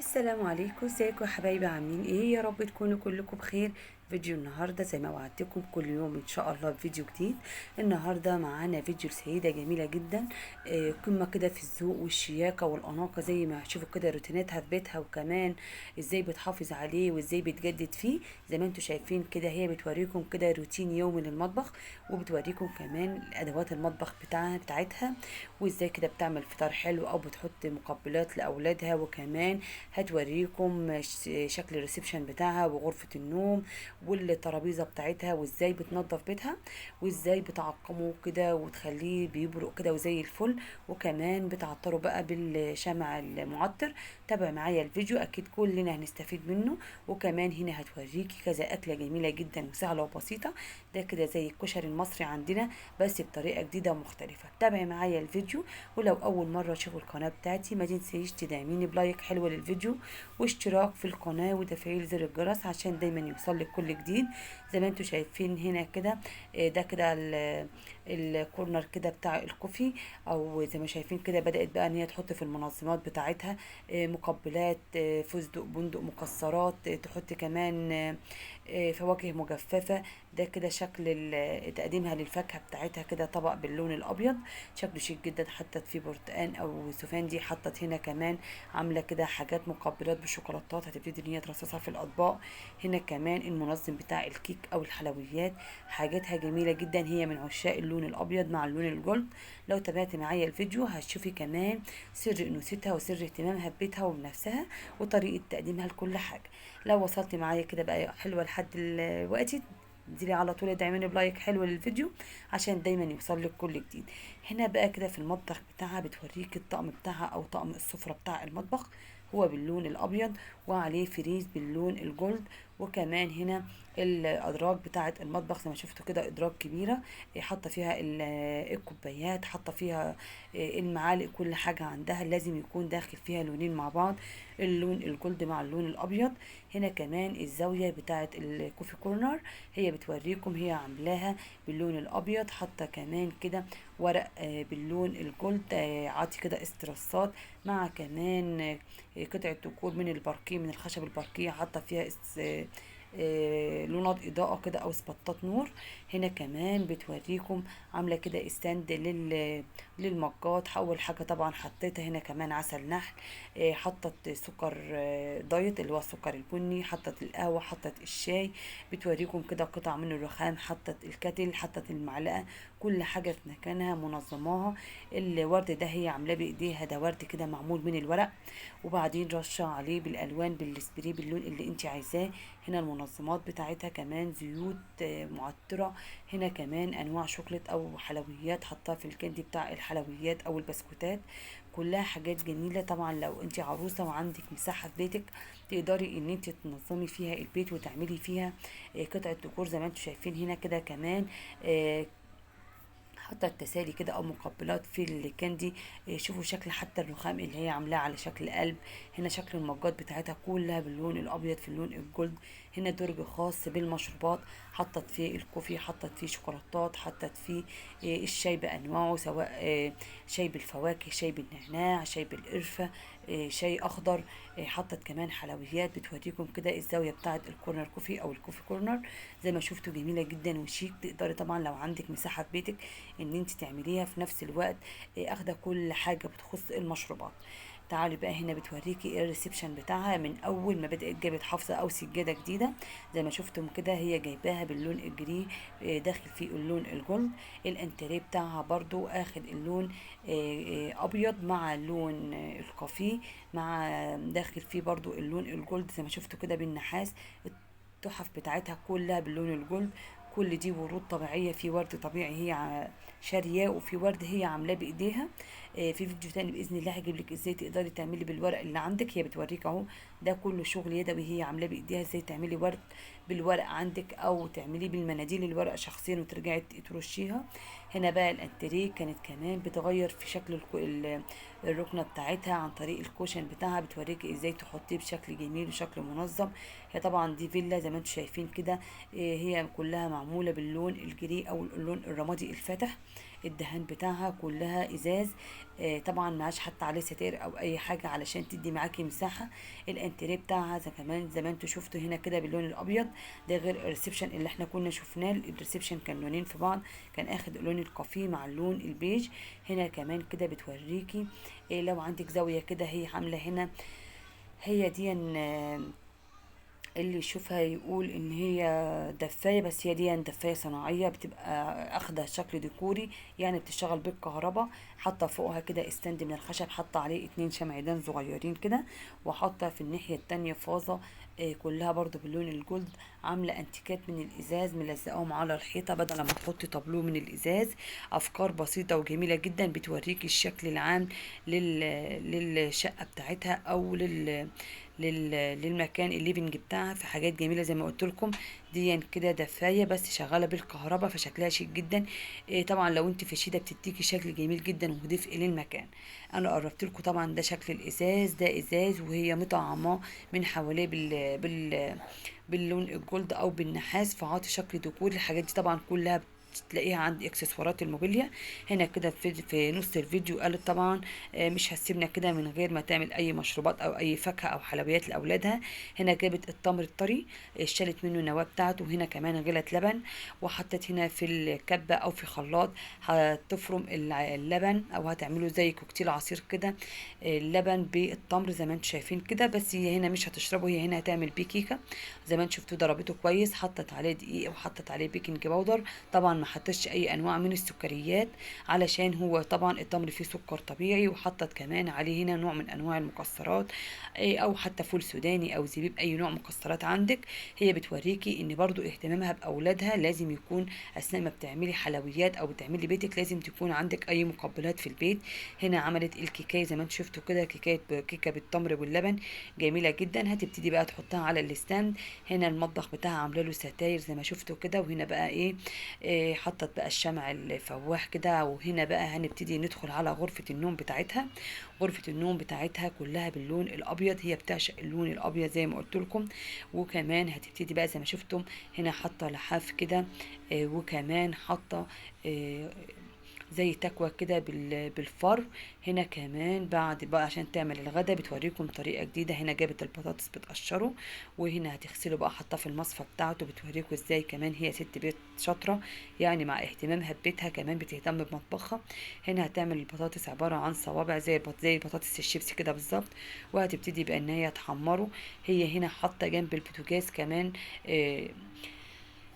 السلام عليكم، ازيكم يا حبايبي؟ عاملين ايه؟ يا رب تكونوا كلكم بخير. فيديو النهارده زي ما وعدتكم كل يوم ان شاء الله فيديو جديد. النهارده معانا فيديو لسيده جميله جدا، قمه كده في الذوق والشياكه والاناقه، زي ما هتشوفوا كده روتيناتها في بيتها، وكمان ازاي بتحافظ عليه وازاي بتجدد فيه. زي ما انتم شايفين كده هي بتوريكم كده روتين يومي للمطبخ، وبتوريكم كمان ادوات المطبخ بتاعتها، وازاي كده بتعمل فطار حلو او بتحط مقبلات لاولادها. وكمان هتوريكم شكل الريسبشن بتاعها وغرفة النوم والترابيزة بتاعتها، وازاي بتنظف بيتها، وازاي بتعقمه كده وتخليه بيبرق كده وزي الفل، وكمان بتعطره بقى بالشمع المعطر. تابع معايا الفيديو، اكيد كلنا هنستفيد منه. وكمان هنا هتوريكي كذا اكلة جميلة جدا وسهلة وبسيطة، ده كده زي الكشري المصري عندنا بس بطريقة جديدة ومختلفة. تابعي معايا الفيديو، ولو اول مرة تشوفوا القناة بتاعتي ما تنسيش تدعميني بلايك حلو للفيديو، واشتراك في القناة وتفعيل زر الجرس عشان دايما يوصلك كل جديد. زي ما انتم شايفين هنا كده، ده كده الكورنر كده بتاع الكوفي، او زي ما شايفين كده بدأت بقى ان هي تحط في المنظمات بتاعتها مقبلات، فستق، بندق، مكسرات، تحط كمان فواكه مجففة. ده كده شكل تقديمها للفاكهة بتاعتها، كده طبق باللون الابيض شكله شيك جدا. حطت فيه برتقان او سفندي، حطت هنا كمان عامله كده حاجات مقبلات بالشوكولاتات هتبتدي ان هي ترصصها في الاطباق. هنا كمان المنظم بتاع الكيك او الحلويات، حاجاتها جميله جدا، هي من عشاق اللون الابيض مع اللون الجولد. لو تابعت معايا الفيديو هتشوفي كمان سر انوثتها وسر اهتمامها ببيتها وبنفسها وطريقه تقديمها لكل حاجه. لو وصلت معايا كده بقى حلوه لحد دلوقتي، انزلي على طول ادعميني بلايك حلو للفيديو عشان دايما يوصل لك كل جديد. هنا بقى كده في المطبخ بتاعها بتوريك الطقم بتاعها او طقم السفرة بتاع المطبخ، هو باللون الابيض وعليه فريز باللون الجولد. وكمان هنا الادراج بتاعه المطبخ زي ما شفتوا كده ادراج كبيره، حاطه فيها الكوبايات، حاطه فيها المعالق، كل حاجه عندها لازم يكون داخل فيها لونين مع بعض، اللون الجولد مع اللون الابيض. هنا كمان الزاويه بتاعه الكوفي كورنر هي بتوريكم هي عاملاها باللون الابيض، حاطه كمان كده ورق باللون الجولد، عاطي كده استرسات، مع كمان قطعة ديكور من الباركيه، من الخشب الباركيه، حاطه فيها لونات اضاءة كده او سبوتات نور. هنا كمان بتوريكم عاملة كده استند للمجات. اول حاجة طبعا حطيتها هنا كمان عسل نحل، حطت سكر دايت اللي هو السكر البني، حطت القهوة، حطت الشاي. بتوريكم كده قطع من الرخام، حطت الكتل، حطت المعلقة، كل حاجة في مكانها منظماها. الورد ده هي عاملاه بايديها، ده ورد كده معمول من الورق، وبعدين رشه عليه بالالوان بالسبراي باللون اللي انت عايزاه. هنا المنظمات بتاعتها كمان زيوت معطرة. هنا كمان انواع شوكليت او حلويات حطها في الكندي بتاع الحلويات او البسكوتات، كلها حاجات جميلة. طبعا لو انت عروسة وعندك مساحة في بيتك تقدري ان انت تنظمي فيها البيت وتعملي فيها قطعة ديكور زي ما انتم شايفين هنا كده كمان. حاطه التسالي كده او مقبلات في الكاندي، شوفوا شكل حتى الرخام اللي هي عاملاه على شكل قلب. هنا شكل المجات بتاعتها كلها باللون الابيض في اللون الجولد. هنا درج خاص بالمشروبات، حطت فيه الكوفي، حطت فيه شوكولاتات، حطت فيه الشاي بانواعه، سواء شاي بالفواكه، شاي بالنعناع، شاي بالقرفه، شاي اخضر، حطت كمان حلويات. بتوريكم كده الزاويه بتاعه الكورنر كوفي او الكوفي كورنر، زي ما شفتوا جميله جدا وشيك. تقدري طبعا لو عندك مساحه في بيتك ان انت تعمليها في نفس الوقت، اخده كل حاجه بتخص المشروبات. تعالي بقى هنا بتوريكي ايه الريسبشن بتاعها من اول ما بدات. جابت حافظه او سجاده جديده زي ما شفتم كده، هي جايباها باللون الجري، داخل فيه اللون الجولد. الانتريه بتاعها برضو اخد اللون ابيض مع لون الكافيه، مع داخل فيه برضو اللون الجولد زي ما شفتوا كده بالنحاس. التحف بتاعتها كلها باللون الجولد، كل دي ورود طبيعية، في ورد طبيعي هي شارياه، وفي ورد هي عاملاه بايديها. في فيديو تاني باذن الله هجيب لك ازاي تقدري تعملي بالورق اللي عندك، هي بتوريك اهو ده كله شغل يدوي هي عاملاه بايديها، ازاي تعملي ورد بالورق عندك او تعمليه بالمناديل الورق شخصيا وترجعي ترشيها. هنا بقى الانتريه كانت كمان بتغير في شكل الركنه بتاعتها عن طريق الكوشن بتاعها، بتوريكي ازاي تحطيه بشكل جميل وشكل منظم. هي طبعا دي فيلا زي ما انتم شايفين كده، هي كلها معموله باللون الجري او اللون الرمادي الفاتح. الدهان بتاعها كلها ازاز. طبعا معاش حتى عليه ستائر او اي حاجه علشان تدي معاكي مساحه. الانتريه بتاعها زي ما انتوا شفتوا هنا كده باللون الابيض. ده غير الريسبشن اللي احنا كنا شفناه. الريسبشن كان لونين في بعض، كان اخد اللون الكافيه مع اللون البيج. هنا كمان كده بتوريكي لو عندك زاويه كده هي عامله هنا. هي دي اللي يشوفها يقول ان هي دفاية، بس هي دي دفاية صناعية بتبقى اخدة شكل ديكوري، يعني بتشتغل بالكهرباء. حاطة فوقها كده استند من الخشب، حاطة عليه 2 شمعدان صغيرين كده، وحاطة في الناحية التانية فازة كلها برضو باللون الجولد. عاملة انتيكات من الازاز ملزقاهم على الحيطة بدل ما تحطي طابلوه من الازاز. افكار بسيطة وجميلة جدا بتوريكي الشكل العام للشقة بتاعتها او للمكان الليفنج بتاعها، في حاجات جميله زي ما قلت لكم. دي كده دفايه بس شغاله بالكهرباء، فشكلها شيك جدا. طبعا لو انت في الشتاء بتديكي شكل جميل جدا ودفء للمكان. انا قربت لكم طبعا ده شكل الازاز، ده ازاز وهي مطعماه من حواليه باللون الجولد او بالنحاس، فعاطي شكل ديكوري. الحاجات دي طبعا كلها تلاقيها عند اكسسوارات الموبيليا. هنا كده في نص الفيديو قالت طبعا مش هتسيبنا كده من غير ما تعمل اي مشروبات او اي فاكهه او حلويات لاولادها. هنا جابت التمر الطري، شالت منه النواه بتاعته. هنا كمان غلت لبن وحطت هنا في الكبه او في خلاط. هتفرم اللبن او هتعمله زي كوكتيل عصير كده، اللبن بالتمر زي ما انتم شايفين كده. بس هي هنا مش هتشربه، هي هنا هتعمل بيه كيكه. زي ما انتم شفتوا ضربته كويس، حطت عليه دقيق وحطت عليه بيكنج باودر. طبعا ما حطتش اي انواع من السكريات علشان هو طبعا التمر فيه سكر طبيعي. وحطت كمان عليه هنا نوع من انواع المكسرات، او حتى فول سوداني او زبيب، اي نوع مكسرات عندك. هي بتوريكي ان برضو اهتمامها باولادها لازم يكون اثناء ما بتعملي حلويات او بتعملي بيتك لازم تكون عندك اي مقبلات في البيت. هنا عملت الكيكايه زي ما انتم شفتوا كده، كيكه بالتمر واللبن جميله جدا. هتبتدي بقى تحطها على الستاند. هنا المطبخ بتاعها عامله له ستاير زي ما شفتوا كده. وهنا بقى حطت بقى الشمع الفواح كده. وهنا بقى هنبتدي ندخل على غرفة النوم بتاعتها. غرفة النوم بتاعتها كلها باللون الابيض، هي بتعشق اللون الابيض زي ما قلت لكم. وكمان هتبتدي بقى زي ما شفتم هنا حاطه لحاف كده، وكمان حاطه زي تكوى كده بالفر. هنا كمان بعد بقى عشان تعمل الغدا بتوريكم طريقة جديدة. هنا جابت البطاطس بتقشره، وهنا هتغسله بقى حطاه في المصفى بتاعته. بتوريكم ازاي كمان هي ست بيت شاطرة، يعني مع اهتمامها ببيتها كمان بتهتم بمطبخها. هنا هتعمل البطاطس عبارة عن صوابع زي بطاطس الشيبسي كده بالظبط، وهتبتدي بقى ان هي تحمره. هي هنا حاطة جنب البوتاجاز كمان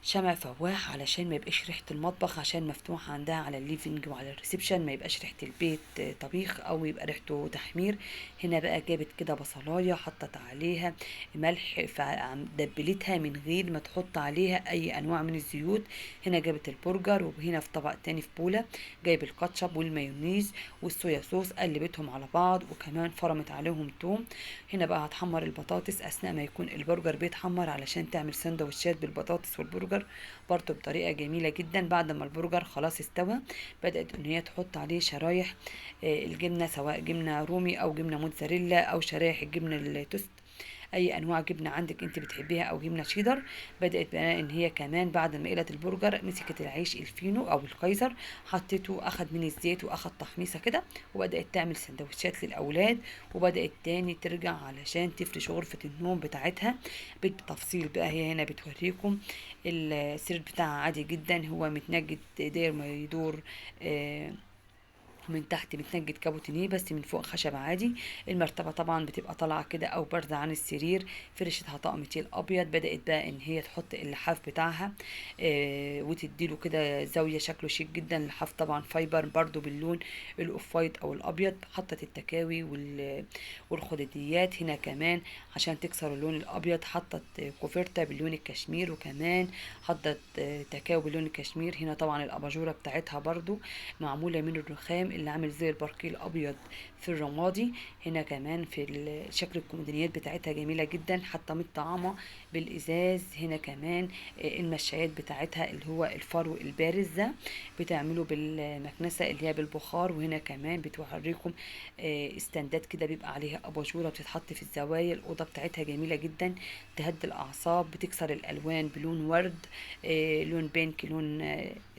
شمع فواح علشان ما يبقاش ريحة المطبخ، عشان مفتوح عندها على الليفينج وعلى الريسبشن، ما يبقاش ريحة البيت طبيخ او يبقى ريحته تحمير. هنا بقى جابت كده بصلاية حطت عليها ملح، فدبلتها من غير ما تحط عليها اي انواع من الزيوت. هنا جابت البرجر، وهنا في طبق تاني في بولة جايب الكاتشب والمايونيز والصويا صوص، قلبتهم على بعض وكمان فرمت عليهم توم. هنا بقى هتحمر البطاطس اثناء ما يكون البرجر بيتحمر علشان تعمل سندوتشات بالبطاطس والبرجر برضو بطريقة جميلة جدا. بعد ما البرجر خلاص استوى بدأت ان هي تحط عليه شرايح الجبنة، سواء جبنة رومي او جبنة موتزاريلا او شرايح الجبنة التوست، اي انواع جبنه عندك انت بتحبيها او جبنه شيدر. بدات بقى ان هي كمان بعد ما قلت البرجر مسكت العيش الفينو او الكايزر، حطيته اخد من الزيت واخد تحميصه كده، وبدات تعمل سندوتشات للاولاد. وبدات تاني ترجع علشان تفرش غرفه النوم بتاعتها بالتفصيل. بقى هي هنا بتوريكم السرير بتاعها عادي جدا، هو متنجد داير ما يدور من تحت متنجد كابوتينيه، بس من فوق خشب عادي. المرتبه طبعا بتبقى طالعه كده او بارزه عن السرير، فرشتها طقم تيل ابيض. بدات بقى ان هي تحط اللحاف بتاعها وتديله كده زاويه شكله شيك جدا. اللحاف طبعا فايبر برضو باللون الاوف وايت او الابيض. حطت التكاوي والخدديات هنا كمان عشان تكسر اللون الابيض. حطت كوفرته باللون الكشمير، وكمان حطت تكاوي باللون الكشمير. هنا طبعا الاباجوره بتاعتها برضو معموله من الرخام اللي عامل زي الباركيه الابيض في الرمادي. هنا كمان في شكل الكومودينيات بتاعتها جميله جدا، حتى متطعمه بالازاز. هنا كمان المشايات بتاعتها اللي هو الفرو البارز ده بتعمله بالمكنسه اللي هي بالبخار. وهنا كمان بتوريكم استندات كده بيبقى عليها اباجوره بتتحط في الزوايا. الاوضه بتاعتها جميله جدا، تهدي الاعصاب، بتكسر الالوان بلون ورد، لون بينك، لون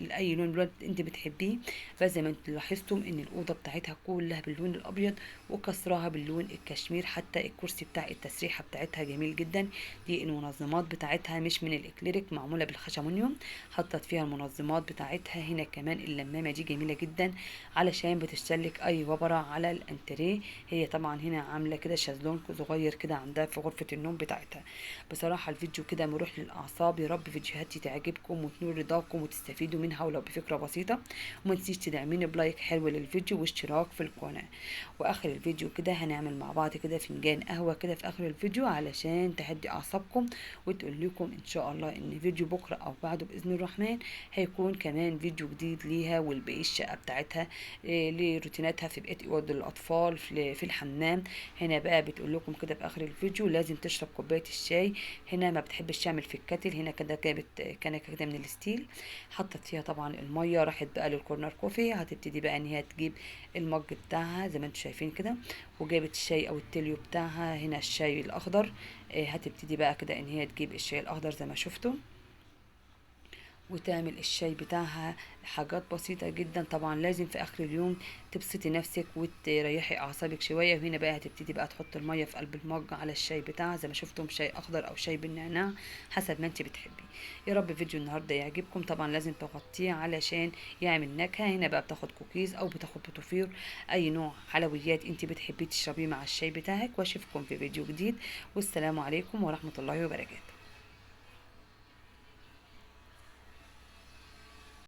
اي لون انت بتحبيه. فزي ما انتم لاحظتم ان الاوضه بتاعتها كلها باللون الابيض وكسراها باللون الكشمير. حتى الكرسي بتاع التسريحه بتاعتها جميل جدا. دي المنظمات بتاعتها مش من الاكليريك، معموله بالخشمونيوم، حطت فيها المنظمات بتاعتها. هنا كمان اللمامه دي جميله جدا علشان بتشتلك اي وبره على الانتريه. هي طبعا هنا عامله كده شازلونج صغير كده عندها في غرفه النوم بتاعتها. بصراحه الفيديو كده مريح للاعصاب. يا رب فيديوهاتي تعجبكم وتنور رضاكم وتستفيدوا منها ولو بفكره بسيطه. وما تنسيش تدعميني بلايك حلو للفيديو واشتراك في القناه. واخر الفيديو كده هنعمل مع بعض كده فنجان قهوه كده في اخر الفيديو علشان تهدي اعصابكم، وتقول لكم ان شاء الله ان فيديو بكره او بعده باذن الرحمن هيكون كمان فيديو جديد ليها والبقيه الشقه بتاعتها لروتيناتها في بقيه اوض الاطفال في الحمام. هنا بقى بتقول لكم كده في اخر الفيديو لازم تشرب كوبايه الشاي. هنا ما بتحبش تعمل في الكاتل. هنا كده جابت كنكه كده من الستيل، حطت فيها طبعا الميه. راحت بقى للكورنر كوفي، هتبتدي بقى ان هي تجيب المج بتاعها زي ما انتم شايفين كده، وجابت الشاي او التليو بتاعها. هنا الشاي الاخضر، هتبتدي بقى كده ان هي تجيب الشاي الاخضر زي ما شفتوا وتعمل الشاي بتاعها. حاجات بسيطة جدا. طبعا لازم في اخر اليوم تبسطي نفسك وتريحي اعصابك شوية. وهنا بقى هتبتدي بقى تحط المية في قلب المج على الشاي بتاعها زي ما شفتم، شاي اخضر او شاي بالنعناع حسب ما انت بتحبي. يا رب فيديو النهاردة يعجبكم. طبعا لازم تغطيه علشان يعمل نكهة. هنا بقى بتاخد كوكيز او بتاخد بطوفير، اي نوع حلويات انت بتحبي تشربيه مع الشاي بتاعك. واشوفكم في فيديو جديد، والسلام عليكم ورحمة الله وبركاته.